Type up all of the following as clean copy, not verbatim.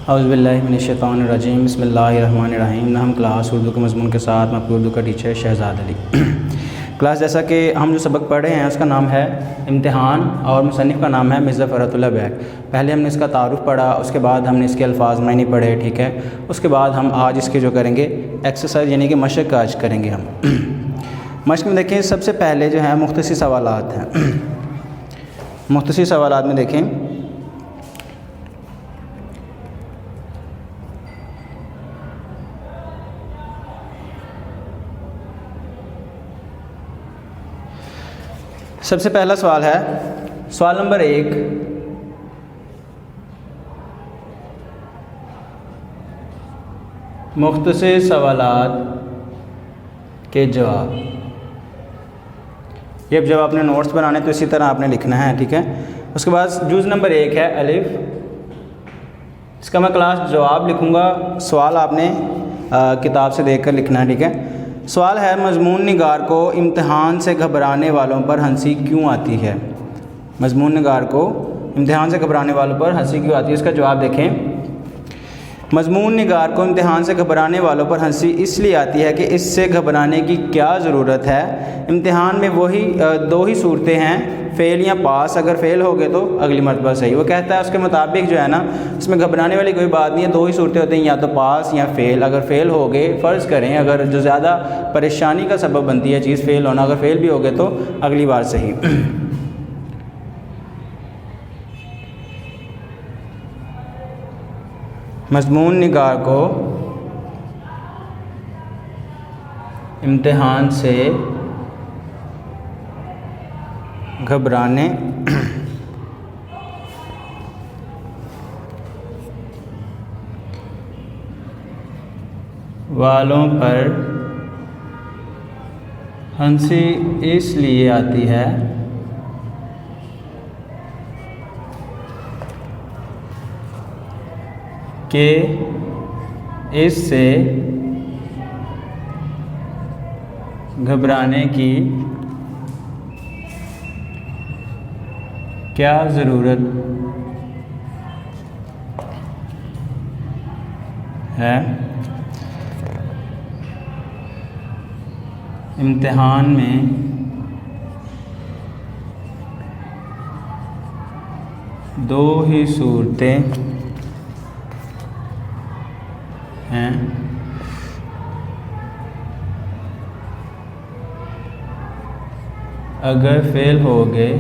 औज़ुबिल्लाहि मिनश्शैतानिर्रजीम बिस्मिल्लाहिर्रहमानिर्रहीम। हम क्लास उर्दू के मज़मून के साथ मैं आपकी उर्दू का टीचर शहज़ाद अली। क्लास जैसा कि हम जो सबक पढ़ रहे हैं उसका नाम है इम्तिहान और मुसन्निफ़ का नाम है मिर्ज़ा फ़रहतुल्लाह बैग। पहले हमने इसका तारुफ़ पढ़ा, उसके बाद हमने इसके अल्फाज मायने पढ़े, ठीक है। उसके बाद हम आज इसके जो करेंगे एक्सरसाइज यानी कि मशक़ आज करेंगे हम। मशक़ में देखें सबसे पहले जो है मुख्तसर सवालात हैं। मुख्तसर सवालात में देखें सबसे पहला सवाल है, सवाल नंबर 1, मुख्तसर सवालात के जवाब। ये जब आपने नोट्स बनाने तो इसी तरह आपने लिखना है, ठीक है। उसके बाद जुज़ नंबर 1 है अलिफ। इसका मैं क्लास जवाब लिखूँगा, सवाल आपने किताब से देखकर लिखना है, ठीक है। सवाल है, मज़मून निगार को इम्तिहान से घबराने वालों पर हंसी क्यों आती है। मज़मून निगार को इम्तिहान से घबराने वालों पर हंसी क्यों आती है। इसका जवाब देखें। मज़मून निगार को इम्तिहान से घबराने वालों पर हंसी इसलिए आती है कि इससे घबराने की क्या ज़रूरत है। इम्तिहान में वही दो ही सूरतें हैं, फ़ेल या पास। अगर फ़ेल हो गए तो अगली मरतबा सही। वो कहता है उसके मुताबिक जो है ना, इसमें घबराने वाली कोई बात नहीं है, दो ही सूरतें होती हैं, या तो पास या फ़ेल। अगर फ़ेल हो गए, फ़र्ज़ करें अगर जो ज़्यादा परेशानी का सबब बनती है चीज़ फ़ेल होना, अगर फ़ेल भी हो गए तो अगली बार सही। मज़मून निगार को इम्तिहान से घबराने वालों पर हंसी इसलिए आती है कि इससे घबराने की क्या ज़रूरत है। इम्तिहान में दो ही सूरतें हैं, अगर फ़ेल हो गए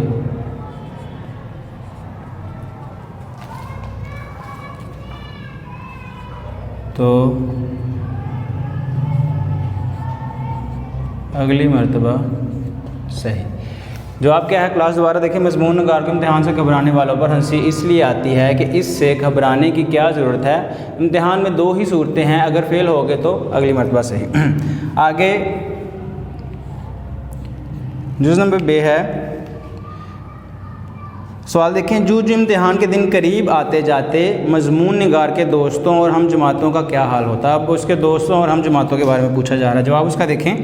तो अगली मरतबा सही। जवाब क्या है क्लास दोबारा देखें। मज़मून निगार को इम्तिहान से घबराने वालों पर हंसी इसलिए आती है कि इससे घबराने की क्या ज़रूरत है। इम्तिहान में दो ही सूरतें हैं, अगर फ़ेल हो गए तो अगली मरतबा सही। आगे जुज़ नंबर 2 है। सवाल देखें, जो इम्तिहान के दिन करीब आते जाते मज़मून निगार के दोस्तों और हम जमातों का क्या हाल होता है। अब उसके दोस्तों और हम जमातों के बारे में पूछा जा रहा है। जवाब उसका देखें।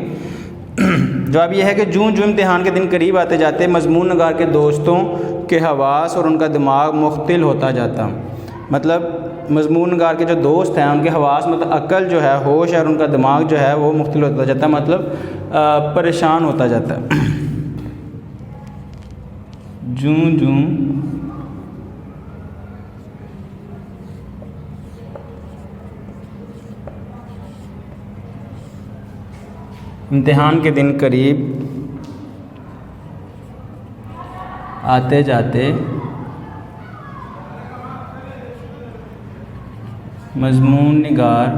जवाब यह है कि जो इम्तिहान के दिन करीब आते जाते मज़मून निगार के दोस्तों के हवास और उनका दिमाग मुख्तिल होता जाता। मतलब मज़मून निगार के जो दोस्त हैं उनके हवास मतलब अक्ल जो है, होश है, और उनका दिमाग जो है वो मुख्तिल होता जाता, मतलब परेशान होता जाता। जूं इम्तिहान के दिन करीब आते जाते मज़मून निगार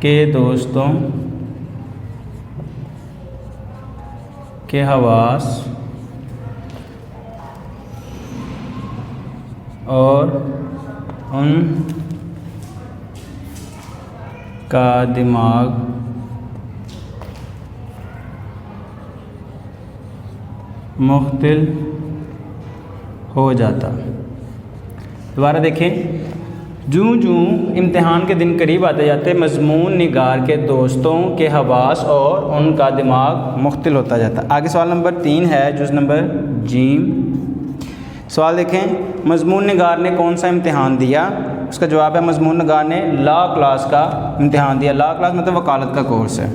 के दोस्तों के हवास और उन का दिमाग मुख्तिल हो जाता। दोबारा देखें, जूँ जूँ इम्तिहान के दिन करीब आते जाते मजमून निगार के दोस्तों के हवास और उनका दिमाग मुख्तल होता जाता। आगे सवाल नंबर 3 है जुज़ नंबर जीम। सवाल देखें, मजमून निगार ने कौन सा इम्तिहान दिया? उसका जवाब है मजमून निगार ने लॉ क्लास का इम्तिहान दिया। लॉ क्लास मतलब वकालत का कोर्स है।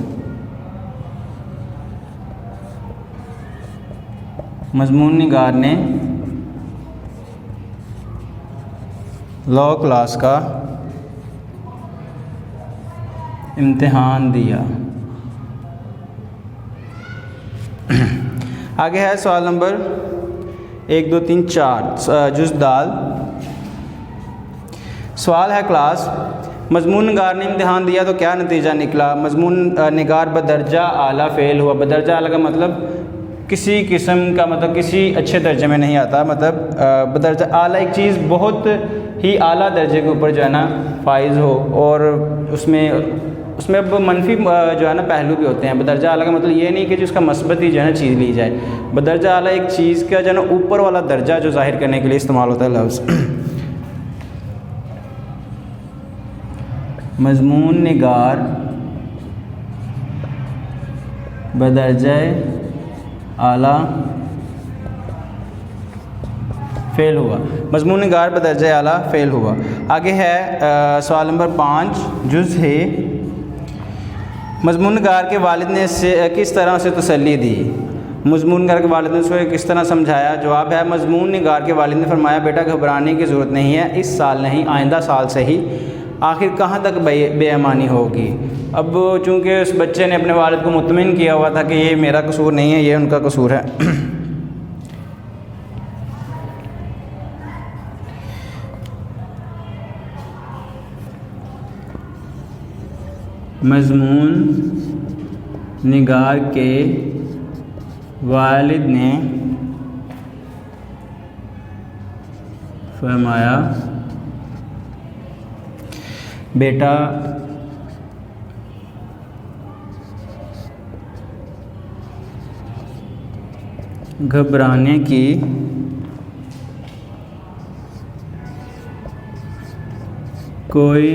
मजमून निगार ने लॉ क्लास का इम्तिहान दिया। आगे है सवाल नंबर 1 2 3 4 जुज़ दाल। सवाल है क्लास, मजमून निगार ने इम्तिहान दिया तो क्या नतीजा निकला? मजमून निगार बदर्जा आला फ़ेल हुआ। बदर्जा आला का मतलब किसी किस्म का, मतलब किसी अच्छे दर्जे में नहीं आता। मतलब बदर्जा आला एक चीज़ बहुत ही आला दर्जे के ऊपर जो है ना फाइज हो, और उसमें अब मनफी जो है ना पहलू भी होते हैं। बदर्जा आला का मतलब ये नहीं कि जिसका मस्बत ही जो है ना चीज़ ली जाए। बदर्जा आला एक चीज़ का जो है ना ऊपर वाला दर्जा जो ज़ाहिर करने के लिए इस्तेमाल होता है लफ्ज़। मजमून निगार बदर्जा आला फ़ेल हुआ। मजमून निगार बदर्जा आला फ़ेल हुआ। आगे है सवाल नंबर 5 जुज़ है। मजमून निगार के वालिद ने किस तरह से तसल्ली दी? मजमून निगार के वालिद ने उसको किस तरह समझाया? जवाब है मजमून निगार के वालिद ने फरमाया, बेटा घबराने की ज़रूरत नहीं है, इस साल नहीं आइंदा साल से ही। आखिर कहाँ तक बेईमानी होगी? अब चूँकि उस बच्चे ने अपने वालिद को मुतमिन किया हुआ था कि ये मेरा कसूर नहीं है, ये उनका कसूर है। मजमून निगार के वालिद ने फरमाया, बेटा घबराने की कोई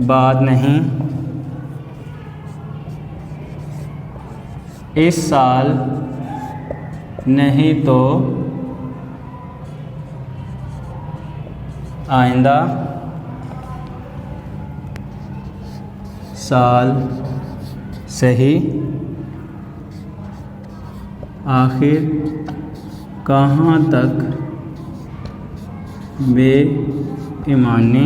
बात नहीं, इस साल नहीं तो आइंदा साल सही। आखिर कहाँ तक बेईमानी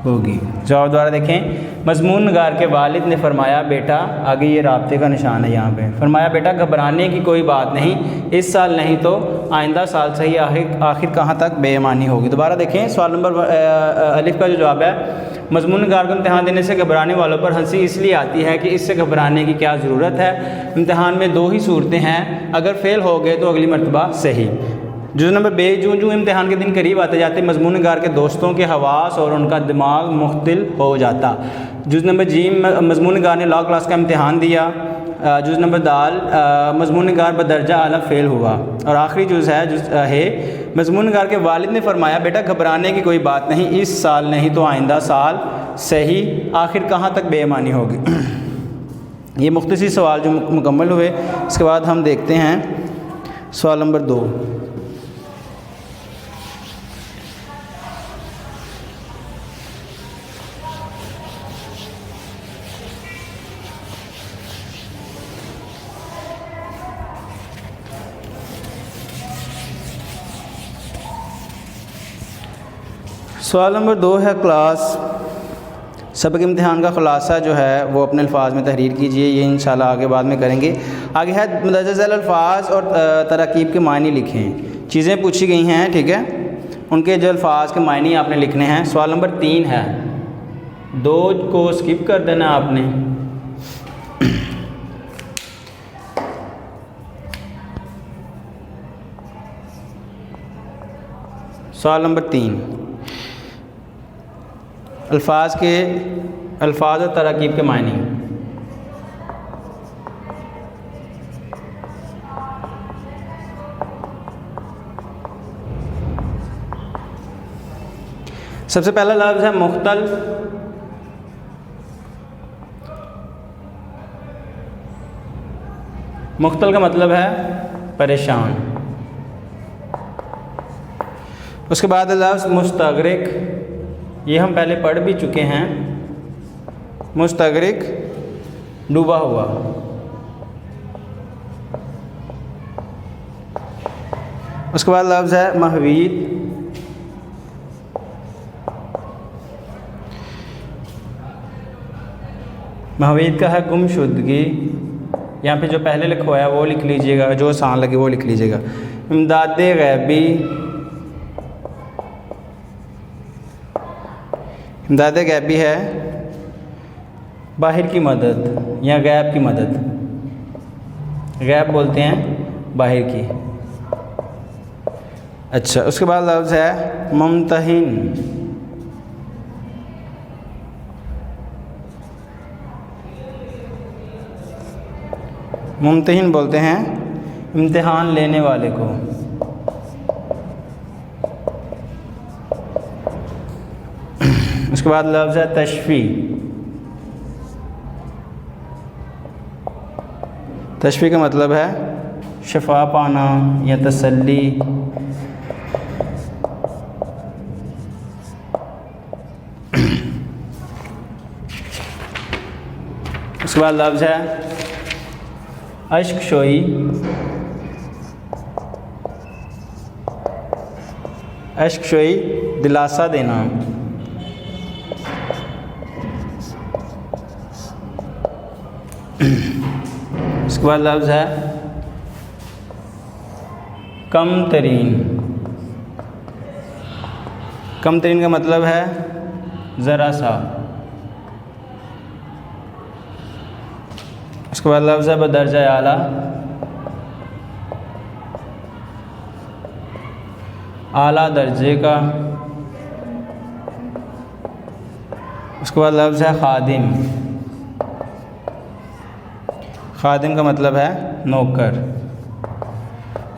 होगी? जवाब द्वारा देखें, मजमून निगार के वालिद ने फरमाया, बेटा, आगे ये राब्ते का निशान है यहाँ पे, फरमाया बेटा घबराने की कोई बात नहीं, इस साल नहीं तो आइंदा साल से ही आखिर कहाँ तक बेईमानी होगी। दोबारा देखें सवाल नंबर अलिफ का जो जवाब है, मजमून निगार को इम्तिहान देने से घबराने वालों पर हंसी इसलिए आती है कि इससे घबराने की क्या ज़रूरत है। इम्तिहान में 2 ही सूरतें हैं, अगर फ़ेल हो गए तो अगली मरतबा सही। जुज़ नंबर बे, जूँ जूँ इम्तिहान के दिन करीब आते जाते मजमून निगार के दोस्तों के हवास और उनका दिमाग मुख्तल हो जाता। जुज़ नंबर जीम, मजमून निगार ने लॉ क्लास का इम्तिहान दिया। जुज़ नंबर दाल, मजमून निगार बदर्जा आला फ़ेल हुआ। और आखिरी जुज़ है जुज़ है, मजमून निगार के वालिद ने फरमाया, बेटा घबराने की कोई बात नहीं, इस साल नहीं तो आइंदा साल सही। आखिर कहाँ तक बेईमानी होगी? ये मुख्तसर सवाल जो मुकम्मल हुए। इसके बाद हम देखते हैं सवाल नंबर 2। सवाल नंबर 2 है क्लास, सबक इम्तिहान का ख़ुलासा जो है वो अपने अल्फाज में तहरीर कीजिए। ये इंशाल्लाह आगे बाद में करेंगे। आगे है मुदज्जल अल्फाज और तरकीब के मायने लिखें। चीज़ें पूछी गई हैं, ठीक है, उनके जो अल्फाज के मायने आपने लिखने हैं। सवाल नंबर 3 है, 2 को स्किप कर देना आपने। सवाल नंबर 3, अल्फाज और तरकीब के मायने। सबसे पहला लफ्ज़ है मुख्तल। मुख्तल का मतलब है परेशान। उसके बाद लफ्ज़ मुस्तगरिक, ये हम पहले पढ़ भी चुके हैं। मुस्तगरिक डूबा हुआ। उसके बाद लफ्ज़ है महवीद। महवीद का है गुमशुदगी। यहाँ पे जो पहले लिखा हुआ है वो लिख लीजिएगा, जो आसान लगे वो लिख लीजिएगा। इमदाद गैबी। इमदाद गैबी है बाहर की मदद या गैब की मदद। गैब बोलते हैं बाहर की। अच्छा, उसके बाद लफ्ज़ है मुम्तहिन। मुम्तहिन बोलते हैं इम्तिहान लेने वाले को। उसके बाद लफ्ज़ है तशफ़ी। तशफ़ी का मतलब है शफा पाना या तसल्ली। उसके बाद लफ्ज़ है अश्क शोई। अश्क शोई दिलासा देना। उसके बाद लफ्ज़ है कम तरीन। कम तरीन का मतलब है ज़रा सा। उसके बाद लफ्ज़ है बदर्जा आला। आला दर्जे का। उसके बाद लफ्ज़ है खादिम। खादिम का मतलब है नौकर।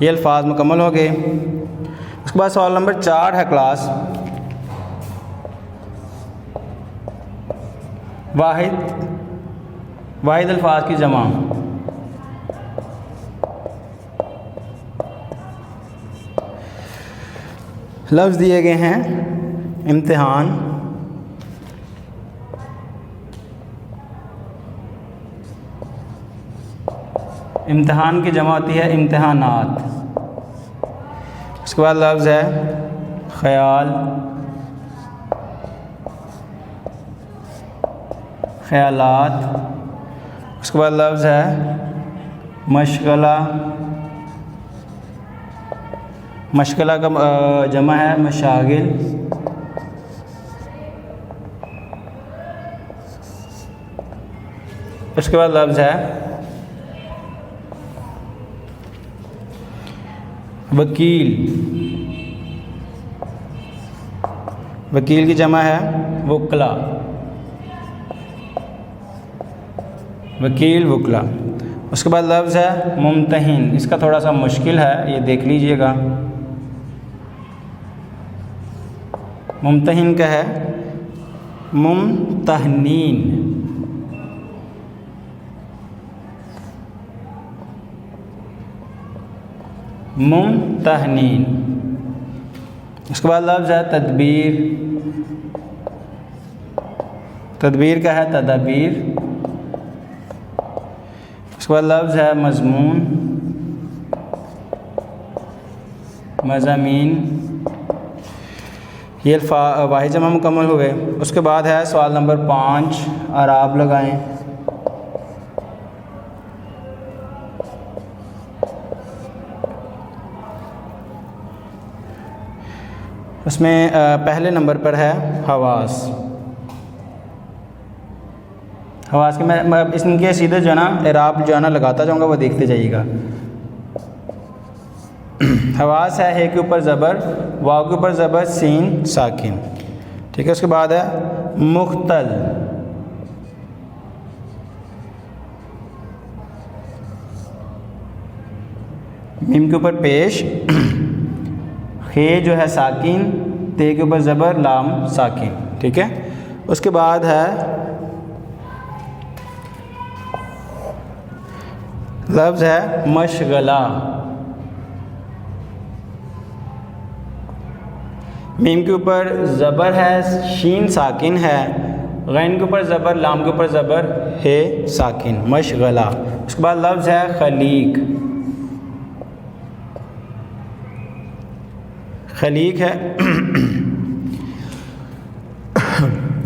ये अल्फाज मुकम्मल हो गए। उसके बाद सवाल नंबर 4 है क्लास। वाहिद अल्फाज की जमा। लफ्ज़ दिए गए हैं इम्तिहान, इम्तिहान की जमा होती है इम्तिहानात। उसके बाद लफ्ज़ है ख़याल, ख़यालात। उसके बाद लफ्ज़ है मशगला। मशगला का जमा है मशागिल। उसके बाद लफ्ज़ है वकील। वकील की जमा है वकला। वकील वकला। उसके बाद लफ्ज़ है मुम्तहिन। इसका थोड़ा सा मुश्किल है, ये देख लीजिएगा। मुम्तहिन का है मुम्तहनीन। मुम्तहनीन। उसके बाद लफ्ज़ है तदबीर। तदबीर का है तदबीर। उसके बाद लफ्ज़ है मज़मून, मज़ामीन। ये वाहिद जमा मुकम्मल हो गए। उसके बाद है सवाल नंबर 5, आराब लगाएं। उसमें पहले नंबर पर है हवास। हवास के मैं इनके सीधे जो है ना एराब जो है ना लगाता जाऊँगा, वो देखते जाइएगा। हवास है हे के ऊपर ज़बर, वाव के ऊपर ज़बर, सीन साकिन। ठीक है। उसके बाद है मुख्तल। मीम के ऊपर पेश, खे जो है साकिन, ते के ऊपर ज़बर लाम साकिन, ठीक है। उसके बाद है लफ्ज़ है मशगला, मीम के ऊपर ज़बर है, शीन साकिन है, गैन के ऊपर ज़बर, लाम के ऊपर ज़बर, है साकिन, मशगला। उसके बाद लफ्ज़ है खलीक, खलीक है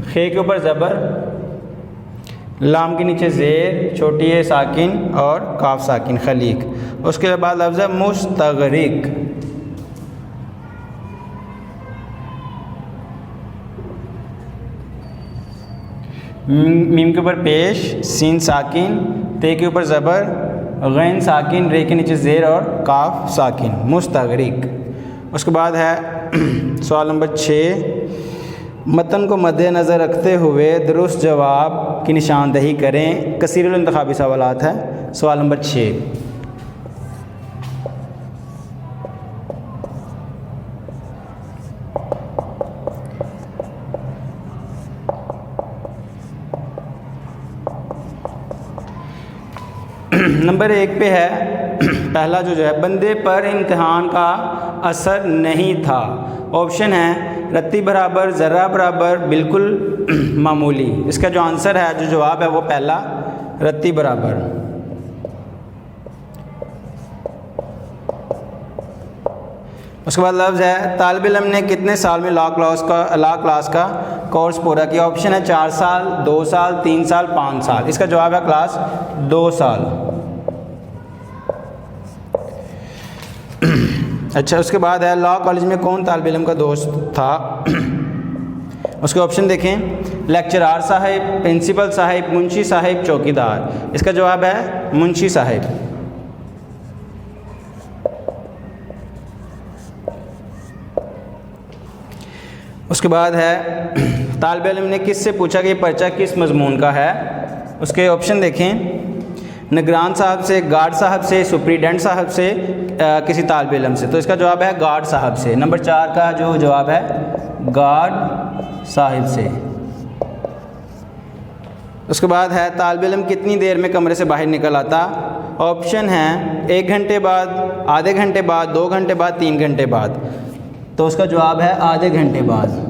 खे के ऊपर ज़बर, लाम के नीचे ज़ेर, छोटी है साकिन और काफ साकिन, खलीक। उसके बाद लफ्ज़ है मुस्तगरिक, मीम के ऊपर पेश, सीन साकिन, ते के ऊपर ज़बर, गैन साकिन, रे के नीचे ज़ेर और काफ साकिन, मुस्तगरिक। उसके बाद है सवाल नंबर 6, मतन को मद्देनज़र रखते हुए दुरुस्त जवाब की निशानदही करें। कसीरुल इंतखाबी सवालात है। सवाल नंबर 6, नंबर 1 पे है पहला जो है बंदे पर इम्तिहान का असर नहीं था। ऑप्शन है रत्ती बराबर, ज़र्रा बराबर, बिल्कुल मामूली। इसका जो आंसर है, जो जवाब है वो पहला रत्ती बराबर। उसके बाद लफ्ज़ है तालिब इल्म ने कितने साल में लॉ क्लास का कोर्स पूरा किया। ऑप्शन है 4 साल, 2 साल, 3 साल, 5 साल। इसका जवाब है क्लास 2 साल। अच्छा, उसके बाद है लॉ कॉलेज में कौन तालिब इल्म का दोस्त था। उसके ऑप्शन देखें, लेक्चरार साहिब, प्रिंसिपल साहिब, मुंशी साहिब, चौकीदार। इसका जवाब है मुंशी साहिब। उसके बाद है तालिब इल्म ने किससे पूछा कि ये पर्चा किस मजमून का है। उसके ऑप्शन देखें, निगरान साहब से, गार्ड साहब से, सुप्रीडेंट साहब से, किसी तालिब इल्म से। तो इसका जवाब है गार्ड साहब से। नंबर 4 का जो जवाब है गार्ड साहिब से। उसके बाद है तालिब इल्म कितनी देर में कमरे से बाहर निकल आता। ऑप्शन है 1 घंटे बाद, आधे घंटे बाद, 2 घंटे बाद, 3 घंटे बाद। तो उसका जवाब है आधे घंटे बाद।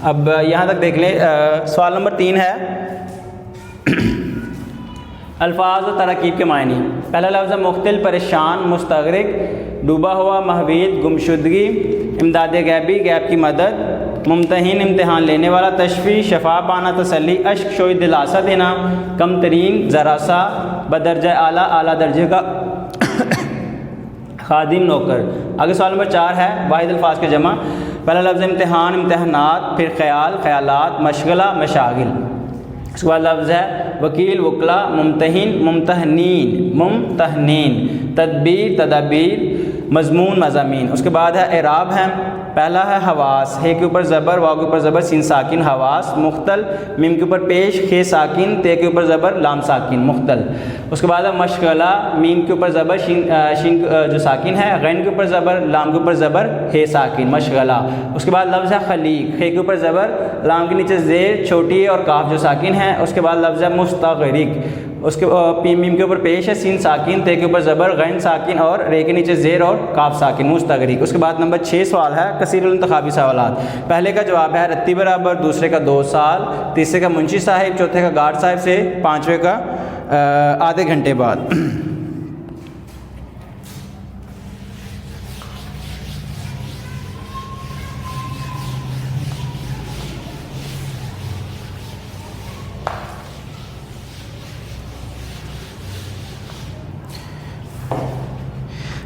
अब यहाँ तक देख लें। सवाल नंबर 3 है अल्फाज और तरकीब के मायने। पहला लफ्ज़ है मुख्तिल, परेशान, मुस्तगरिक, डूबा हुआ, महवीद, गुमशुदगी, इमदाद गैबी, गैब की मदद, मुमतहिन, इम्तिहान लेने वाला, तशफ़ी, शफा पाना, तसल्ली, अश्क, शोई, दिलासा देना, कम तरीन, ज़रा सा, बदरजा आला, आला दर्जे का, खादिम, नौकर। आगे सवाल नंबर 4 है वाहिद अल्फाज के जमा। पहला लफ्ज़ इम्तिहान, इम्तिहानात, फिर ख्याल, ख्यालात, मशगला, मशागिल। उसके बाद लफ्ज़ है वकील, वकला, मुमतहिन, मुमतहनीन, मुमतहनीन, तदबीर, तदाबीर, मजमून, मज़ामीन। उसके बाद है एराब है। पहला है हवास, हे के ऊपर ज़बर, वाव के ऊपर ज़बर, सीन साकिन, हवास, मुख्तल, मीम के ऊपर पेश, खे साकिन, ते के ऊपर ज़बर, लाम साकिन, मुख्तल। उसके बाद है मशगला, मीम के ऊपर ज़बर, शीन जो साकिन है, गैन के ऊपर ज़बर, लाम के ऊपर ज़बर, हे साकिन, मशगला। उसके बाद लफ्ज़ है खलीक, खे के ऊपर ज़बर, लाम के नीचे ज़ेर, छोटी और काफ जो साकिन है। उसके बाद लफ्ज़ है मुस्तगरिक, उसके मीम के ऊपर पेश है, सीन साकिन, ते के ऊपर ज़बर, गैन साकिन और रे के नीचे ज़ेर और काफ साकिन, मुस्तगरिक। उसके बाद नंबर 6 सवाल है कसीरुल इंतखाबी सवालात। पहले का जवाब है रत्ती बराबर, दूसरे का 2 साल, तीसरे का मुंशी साहिब, चौथे का गार्ड साहिब से, पाँचवें का आधे घंटे बाद।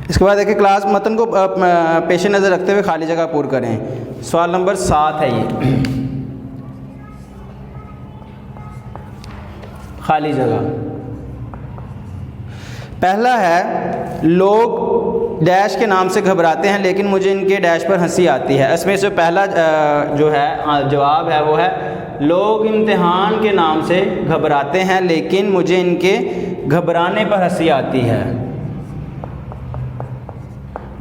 इसके बाद देखिए क्लास मतन को पेश नज़र रखते हुए खाली जगह पूर्ण करें। सवाल नंबर 7 है ये खाली जगह। पहला है लोग डैश के नाम से घबराते हैं लेकिन मुझे इनके डैश पर हंसी आती है। इसमें से पहला जो है जवाब है वो है लोग इम्तिहान के नाम से घबराते हैं लेकिन मुझे इनके घबराने पर हंसी आती है।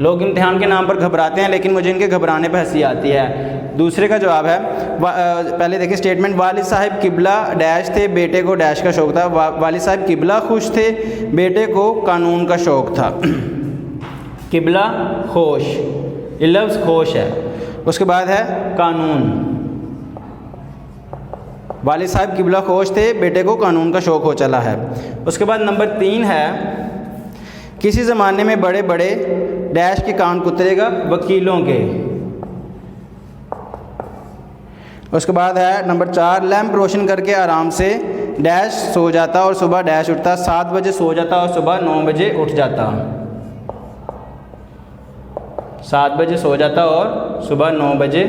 लोग इम्तिहान के नाम पर घबराते हैं, लेकिन मुझे इनके घबराने पर हंसी आती है। दूसरे का जवाब है, पहले देखिए स्टेटमेंट, वालिद साहब किबला डैश थे, बेटे को डैश का शौक़ था। वालिद साहब किबला खुश थे, बेटे को कानून का शौक़ था। किबला खुश, ये लफ्ज़ खुश है। उसके बाद है कानून, वालिद साहब किबला खुश थे, बेटे को कानून का शौक़ हो चला है। उसके बाद नंबर 3 है, किसी ज़माने में बड़े बड़े डैश के कान कुतरेगा वकीलों के। उसके बाद है नंबर 4, लैंप रोशन करके आराम से डैश सो जाता और सुबह डैश उठता। 7 बजे सो जाता और सुबह 9 बजे उठ जाता। 7 बजे सो जाता और सुबह 9 बजे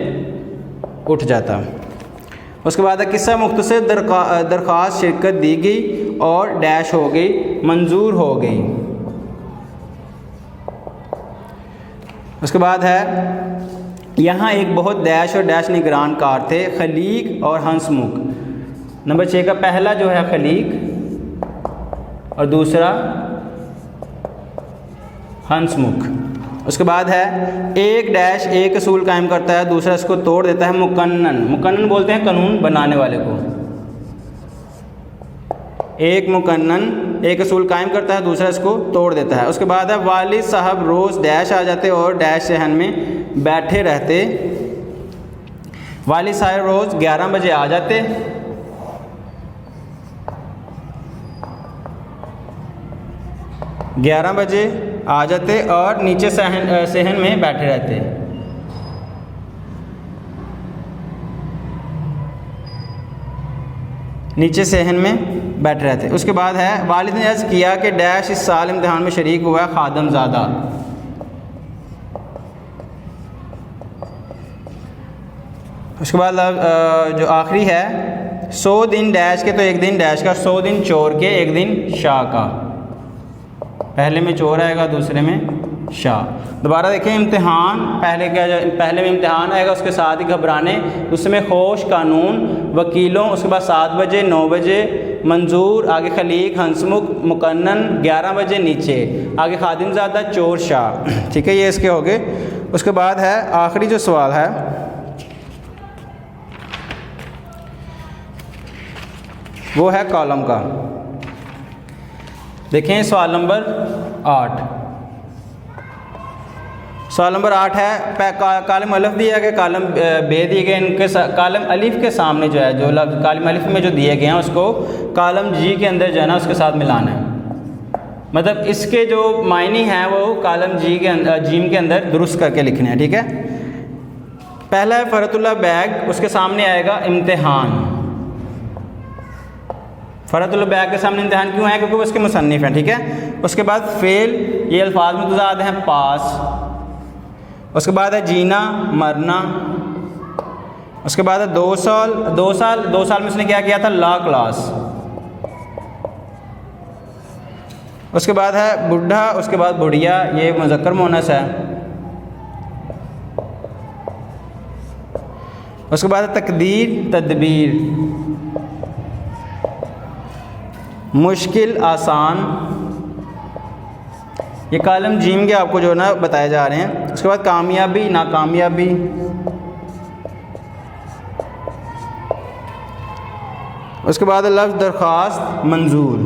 उठ जाता। उसके बाद है, किस्सा मुख्तसर दरख्वास्त शिरकत दी गई और डैश हो गई, मंजूर हो गई। उसके बाद है, यहाँ एक बहुत डैश और डैश निगरान कार थे, खलीक और हंसमुख। नंबर 6 का पहला जो है खलीक और दूसरा हंसमुख। उसके बाद है, एक डैश एक असूल कायम करता है, दूसरा इसको तोड़ देता है, मुकन्नन। मुकन्नन बोलते हैं कानून बनाने वाले को। एक मुकन्नन एक असूल कायम करता है, दूसरा इसको तोड़ देता है। उसके बाद है, वालिद साहब रोज़ डैश आ जाते और डैश सहन में बैठे रहते। वालिद साहब रोज़ 11 बजे आ जाते, 11 बजे आ जाते और नीचे सहन में बैठे रहते। नीचे सहन में बैठे रहते। उसके बाद है, वालिद ने अर्ज़ किया कि डैश इस साल इम्तिहान में शरीक हुआ खादमज़ादा। उसके बाद जो आखिरी है, 100 दिन डैश के तो एक दिन डैश का, 100 दिन चोर के एक दिन शाह का। पहले में चोर आएगा, दूसरे में शाह। दोबारा देखें, इम्तिहान पहले में इम्तिहान आएगा, उसके साथ ही घबराने, उसमें होश, कानून, वकीलों। उसके बाद 7 बजे 9 बजे मंजूर, आगे खलीक, हंसमुख, मुकन्नन, 11 बजे नीचे, आगे खादिमज़ादा, चोर, शाह। ठीक है, ये इसके हो गए। उसके बाद है आखिरी जो सवाल है, वो है कॉलम का। देखें सवाल नंबर 8। सवाल नंबर 8 है, कालम अलिफ दिया गया, कालम बे दिए गए, इनके कालम अलिफ के सामने जो है, जो लफ्ज़ कालम अलिफ में जो दिए गए हैं, उसको कालम जी के अंदर जो है ना उसके साथ मिलाना है। मतलब इसके जो मायने हैं वो कालम जी के अंदर, जीम के अंदर दुरुस्त करके लिखने हैं। ठीक है, पहला है फ़रतुल्लाह बैग, उसके सामने आएगा इम्तिहान। फ़रतुल्लाह बैग के सामने इम्तिहान क्यों है? क्योंकि वो उसके मुसन्निफ़ हैं। ठीक है, उसके बाद फ़ेल, ये अल्फाज मुतज़ाद हैं, पास। उसके बाद है जीना, मरना। उसके बाद है 2 साल। 2 साल में उसने क्या किया था? Law class. उसके बाद है बुढ़ा, उसके बाद बुढ़िया, ये मुज़क्कर मुअन्नस है। उसके बाद है तकदीर, तदबीर, मुश्किल, आसान। ये कालम जीम के आपको जो है ना बताए जा रहे हैं। उसके बाद कामयाबी, नाकामयाबी। उसके बाद लफ्ज़ दरख्वास्त, मंजूर।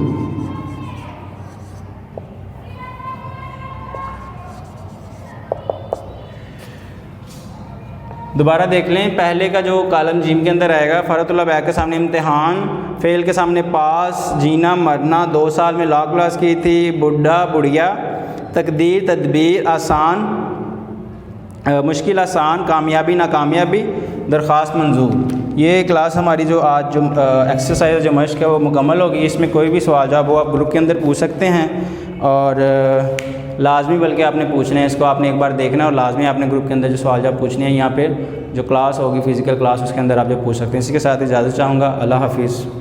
दोबारा देख लें, पहले का जो कालम जीम के अंदर आएगा, फ़रतुल्लाह बैग के सामने इम्तिहान, फ़ेल के सामने पास, जीना, मरना, 2 साल में लॉ क्लास की थी, बुढ़ा, बुढ़िया, तकदीर, तदबीर, आसान, मुश्किल, आसान, कामयाबी, नाकामयाबी, दरख्वास्त, मंजूर। ये क्लास हमारी जो आज जो एक्सरसाइज जो मश्क है वो मुकम्मल होगी। इसमें कोई भी सवाल जवाब हो आप ग्रुप के अंदर पूछ सकते हैं और लाजमी बल्कि आपने पूछने हैं, इसको आपने एक बार देखना है और लाजमी आपने ग्रुप के अंदर जो सवाल जवाब पूछने हैं। यहाँ पे जो क्लास होगी फ़िज़िकल क्लास, उसके अंदर आप जो पूछ सकते हैं। इसी के साथ इजाज़त चाहूँगा। अल्लाह हाफ़िज़।